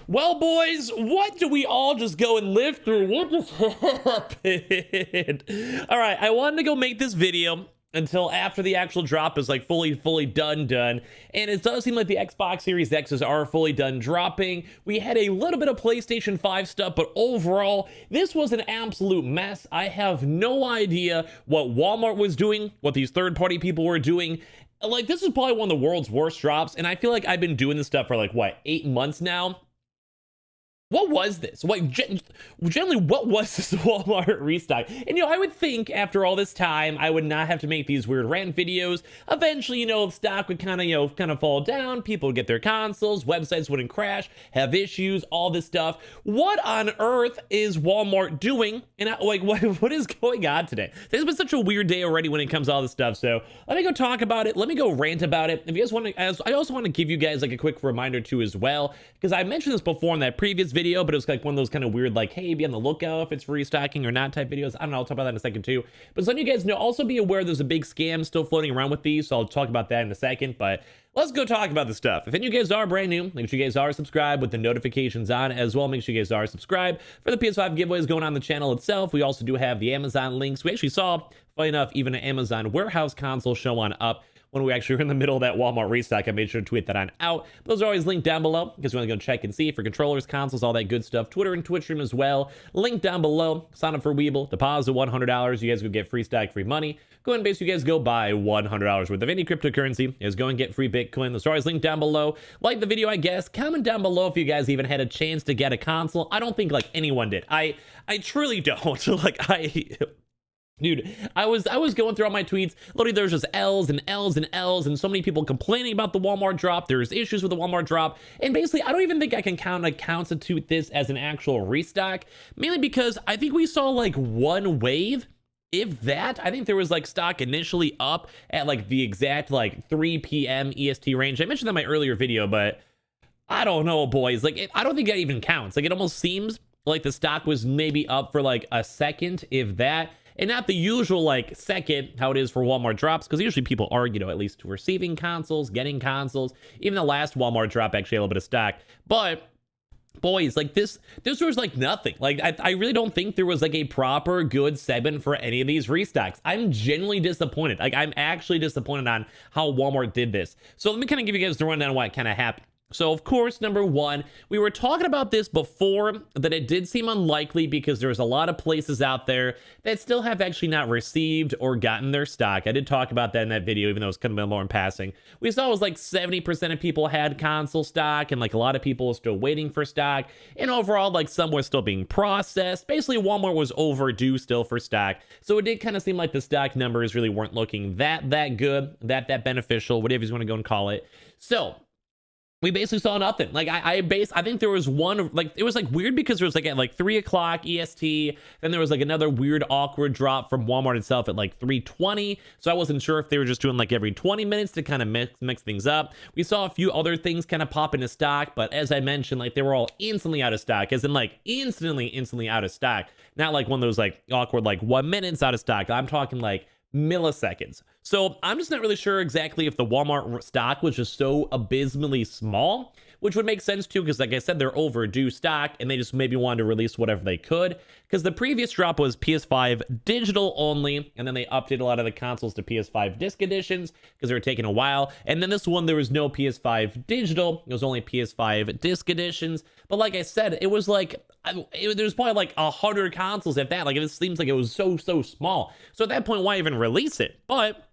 Well, boys, what do we all just go and live through? What just happened? All right, I wanted to go make this video until after the actual drop is like fully done. And it does seem like the Xbox Series X's are fully done dropping. We had a little bit of PlayStation 5 stuff, but overall, this was an absolute mess. I have no idea what Walmart was doing, what these third-party people were doing. Like, this is probably one of the world's worst drops, and I feel like I've been doing this stuff for like, what, 8 months now? What was this? Generally, what was this Walmart restock? And, I would think after all this time, I would not have to make these weird rant videos. Eventually, stock would kind of fall down. People would get their consoles, websites wouldn't crash, have issues, all this stuff. What on earth is Walmart doing? And what is going on today? This has been such a weird day already when it comes to all this stuff. So let me go talk about it. Let me go rant about it. If you guys want to, I also want to give you guys like a quick reminder too as well, because I mentioned this before in that previous video, but it was like one of those kind of weird, like, hey, be on the lookout if it's restocking or not type videos. I don't know, I'll talk about that in a second too. But some of you guys know, also be aware there's a big scam still floating around with these, so I'll talk about that in a second. But let's go talk about the stuff. If any of you guys are brand new, make sure you guys are subscribed with the notifications on as well. Make sure you guys are subscribed for the PS5 giveaways going on the channel itself. We also do have the Amazon links. We actually saw, funny enough, even an Amazon warehouse console show on up when we actually were in the middle of that Walmart restock. I made sure to tweet that on out. Those are always linked down below because you want to go check and see for controllers, consoles, all that good stuff. Twitter and Twitch stream as well. Link down below. Sign up for Weeble. Deposit $100. You guys will get free stack, free money. Go ahead and basically you guys go buy $100 worth of any cryptocurrency. You guys go and get free Bitcoin. Those are always linked down below. Like the video, I guess. Comment down below if you guys even had a chance to get a console. I don't think like anyone did. I truly don't. Dude, I was going through all my tweets. Literally, there's just L's and L's and L's, and so many people complaining about the Walmart drop. There's issues with the Walmart drop, and basically, I don't even think I can constitute this as an actual restock, mainly because I think we saw like one wave, if that. I think there was like stock initially up at like the exact like 3 p.m. EST range. I mentioned that in my earlier video, but I don't know, boys. Like, I don't think that even counts. Like, it almost seems like the stock was maybe up for like a second, if that. And not the usual, like, second, how it is for Walmart drops, because usually people are, at least receiving consoles, getting consoles. Even the last Walmart drop actually had a little bit of stock. But, boys, like, this was, like, nothing. Like, I really don't think there was, like, a proper good segment for any of these restocks. I'm genuinely disappointed. Like, I'm actually disappointed on how Walmart did this. So let me kind of give you guys the rundown of what kind of happened. So, of course, number one, we were talking about this before, that it did seem unlikely because there's a lot of places out there that still have actually not received or gotten their stock. I did talk about that in that video, even though it was kind of more in passing. We saw it was like 70% of people had console stock, and like a lot of people were still waiting for stock. And overall, like some were still being processed. Basically, Walmart was overdue still for stock. So it did kind of seem like the stock numbers really weren't looking that good, that beneficial, whatever you want to go and call it. So we basically saw nothing. Like I think there was one, like it was like weird because there was like at like 3 o'clock EST, then there was like another weird awkward drop from Walmart itself at like 3:20. So I wasn't sure if they were just doing like every 20 minutes to kind of mix things up. We saw a few other things kind of pop into stock, but as I mentioned, like they were all instantly out of stock, as in like instantly out of stock. Not like one of those like awkward like 1 minutes out of stock. I'm talking like milliseconds. So I'm just not really sure exactly if the Walmart stock was just so abysmally small, which would make sense too, because like I said, they're overdue stock and they just maybe wanted to release whatever they could, because the previous drop was PS5 digital only, and then they updated a lot of the consoles to PS5 disc editions because they were taking a while. And then this one, there was no PS5 digital, it was only PS5 disc editions. But like I said, it was like there's probably like 100 consoles if that. Like it seems like it was so small. So at that point, why even release it? But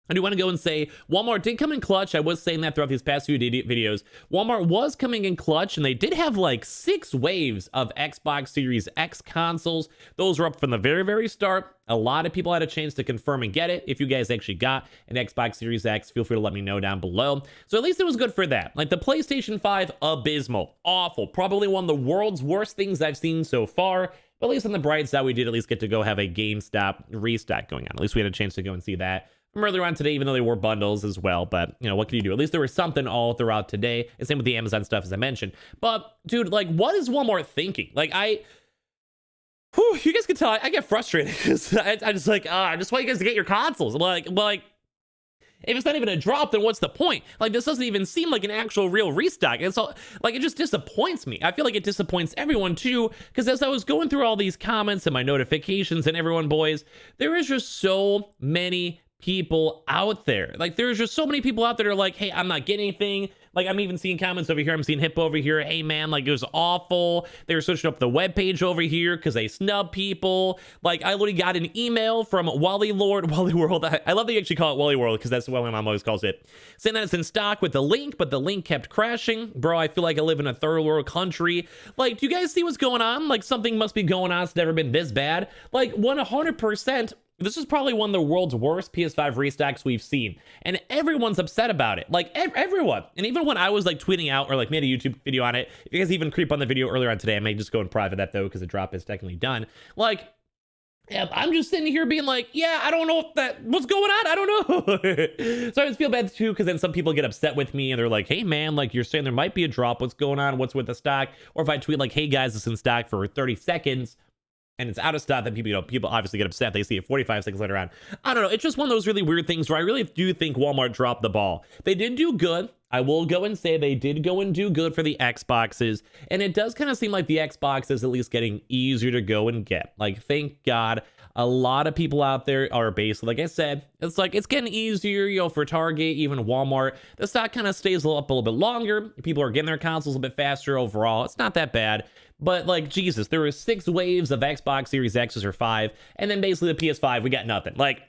I do want to go and say Walmart did come in clutch. I was saying that throughout these past few videos. Walmart was coming in clutch, and they did have like 6 waves of Xbox Series X consoles. Those were up from the very start. A lot of people had a chance to confirm and get it. If you guys actually got an Xbox Series X, feel free to let me know down below. So at least it was good for that. Like the PlayStation 5, abysmal, awful, probably one of the world's worst things I've seen so far. But at least on the bright side, we did at least get to go have a GameStop restock going on. At least we had a chance to go and see that from earlier on today, even though they were bundles as well. But, what can you do? At least there was something all throughout today. And same with the Amazon stuff, as I mentioned. But, dude, like, what is Walmart thinking? Like, you guys can tell I get frustrated because I just like, I just want you guys to get your consoles. Like, If it's not even a drop, then what's the point? Like, this doesn't even seem like an actual real restock. And so, like, it just disappoints me. I feel like it disappoints everyone too, because as I was going through all these comments and my notifications and everyone, boys, there is just so many people out there. Like, there's just so many people out there that are like, hey, I'm not getting anything. Like, I'm even seeing comments over here. I'm seeing Hippo over here. Hey, man, like, it was awful. They were switching up the webpage over here because they snub people. Like, I literally got an email from Wally World. I love that you actually call it Wally World because that's what my mom always calls it. Saying that it's in stock with the link, but the link kept crashing. Bro, I feel like I live in a third world country. Like, do you guys see what's going on? Like, something must be going on. It's never been this bad. Like, 100%. This is probably one of the world's worst PS5 restocks we've seen, and everyone's upset about it. Like, everyone. And even when I was like tweeting out or like made a YouTube video on it, if you guys even creep on the video earlier on today, I may just go in private that though, because the drop is technically done. Like, yeah, I'm just sitting here being like, yeah, I don't know what's going on. I don't know. So I just feel bad too, because then some people get upset with me and they're like, hey man, like, you're saying there might be a drop. What's going on? What's with the stock? Or if I tweet like, hey guys, it's in stock for 30 seconds. And it's out of stock, then people obviously get upset. They see it 45 seconds later on. I don't know. It's just one of those really weird things where I really do think Walmart dropped the ball. They did do good. I will go and say they did go and do good for the Xboxes. And it does kind of seem like the Xbox is at least getting easier to go and get. Like, thank God. A lot of people out there are basically, like I said, it's like it's getting easier, you know, for Target, even Walmart. The stock kind of stays up a little bit longer. People are getting their consoles a bit faster overall. It's not that bad. But like, Jesus, there were 6 waves of Xbox Series X's or 5, and then basically the PS5, we got nothing. Like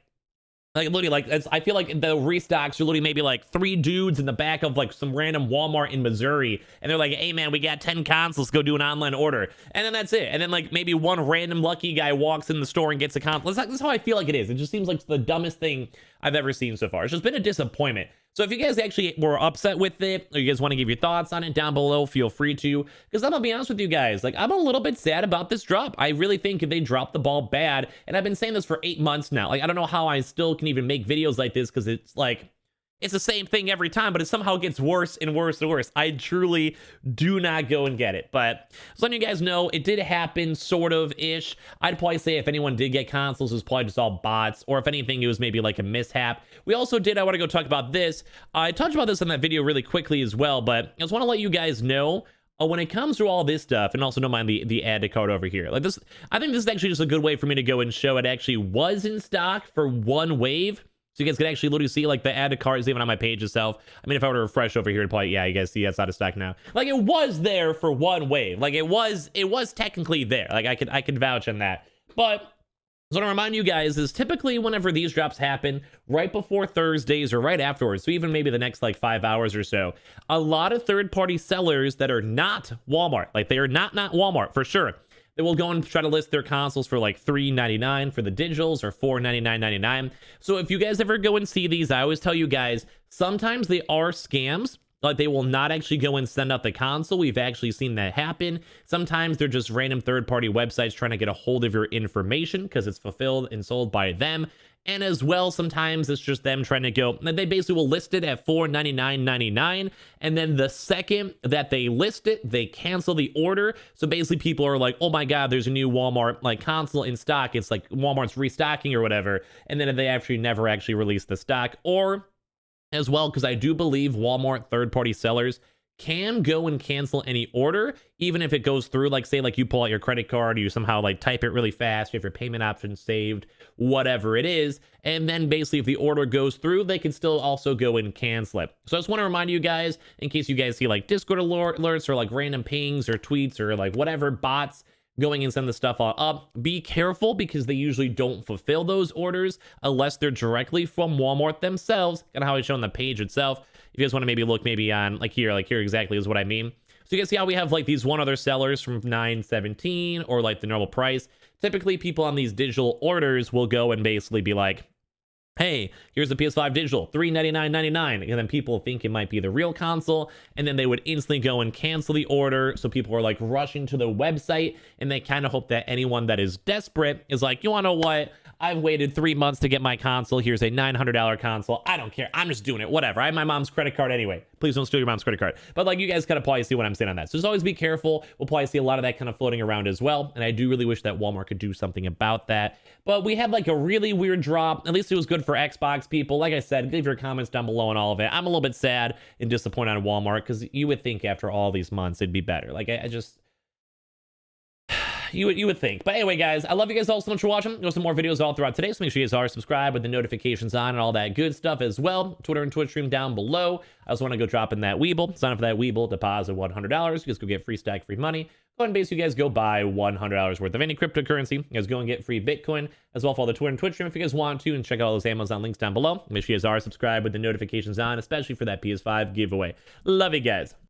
literally, like, I feel like the restocks are literally maybe like 3 dudes in the back of like some random Walmart in Missouri, and they're like, hey man, we got 10 consoles, go do an online order, and then that's it. And then like maybe one random lucky guy walks in the store and gets a console. That's how I feel like it is. It just seems like the dumbest thing I've ever seen so far. It's just been a disappointment. So if you guys actually were upset with it, or you guys want to give your thoughts on it down below, feel free to, because I'm gonna be honest with you guys, like, I'm a little bit sad about this drop. I really think if they dropped the ball bad, and I've been saying this for 8 months now, like, I don't know how I still can even make videos like this, because it's like, it's the same thing every time, but it somehow gets worse and worse and worse. I truly do not go and get it. But just letting you guys know, it did happen, sort of-ish. I'd probably say if anyone did get consoles, it was probably just all bots, or if anything, it was maybe like a mishap. We also did, I want to go talk about this. I talked about this in that video really quickly as well, but I just want to let you guys know, when it comes to all this stuff, and also don't mind the add to cart over here. Like this, I think this is actually just a good way for me to go and show it actually was in stock for one wave. So you guys can actually literally see like the add to cart is even on my page itself. I mean, if I were to refresh over here, it'd probably, yeah, you guys see that's out of stock now. Like, it was there for one wave. Like, it was technically there. Like, I could vouch on that. But so to remind you guys is typically whenever these drops happen, right before Thursdays or right afterwards, so even maybe the next like 5 hours or so, a lot of third-party sellers that are not Walmart, like they are not Walmart for sure, they will go and try to list their consoles for like $3.99 for the digitals or $4.99.99. So if you guys ever go and see these, I always tell you guys, sometimes they are scams. Like, they will not actually go and send out the console. We've actually seen that happen. Sometimes they're just random third-party websites trying to get a hold of your information because it's fulfilled and sold by them. And as well, sometimes it's just them trying to go, they basically will list it at $4.99.99, and then the second that they list it, they cancel the order. So basically people are like, oh my God, there's a new Walmart like console in stock. It's like Walmart's restocking or whatever. And then they actually never actually release the stock. Or as well, because I do believe Walmart third-party sellers can go and cancel any order, even if it goes through, like, say, like, you pull out your credit card, you somehow, like, type it really fast, you have your payment option saved, whatever it is, and then basically if the order goes through, they can still also go and cancel it. So I just want to remind you guys, in case you guys see, like, Discord alerts or, like, random pings or tweets or, like, whatever bots going and send the stuff up, be careful because they usually don't fulfill those orders unless they're directly from Walmart themselves, kind of how I show on the page itself. If you guys want to maybe look maybe on like here exactly is what I mean. So you guys see how we have like these one other sellers from $9.17 or like the normal price. Typically people on these digital orders will go and basically be like, hey, here's the PS5 Digital, $399.99. And then people think it might be the real console, and then they would instantly go and cancel the order. So people are like rushing to the website, and they kind of hope that anyone that is desperate is like, you want to know what? I've waited 3 months to get my console. Here's a $900 console. I don't care. I'm just doing it. Whatever. I have my mom's credit card anyway. Please don't steal your mom's credit card. But like, you guys kind of probably see what I'm saying on that. So just always be careful. We'll probably see a lot of that kind of floating around as well. And I do really wish that Walmart could do something about that. But we had like a really weird drop. At least it was good for Xbox people. Like I said, leave your comments down below on all of it. I'm a little bit sad and disappointed on Walmart because you would think after all these months it'd be better. Like, I just... You would think. But anyway, guys, I love you guys all so much for watching. There's some more videos all throughout today, so make sure you guys are subscribed with the notifications on and all that good stuff as well. Twitter and Twitch stream down below. I also want to go drop in that Weeble. Sign up for that Weeble, deposit $100. You guys go get free stack, free money. Go ahead and basically, you guys go buy $100 worth of any cryptocurrency. You guys go and get free Bitcoin as well. Follow the Twitter and Twitch stream if you guys want to, and check out all those Amazon links down below. Make sure you guys are subscribed with the notifications on, especially for that PS5 giveaway. Love you guys.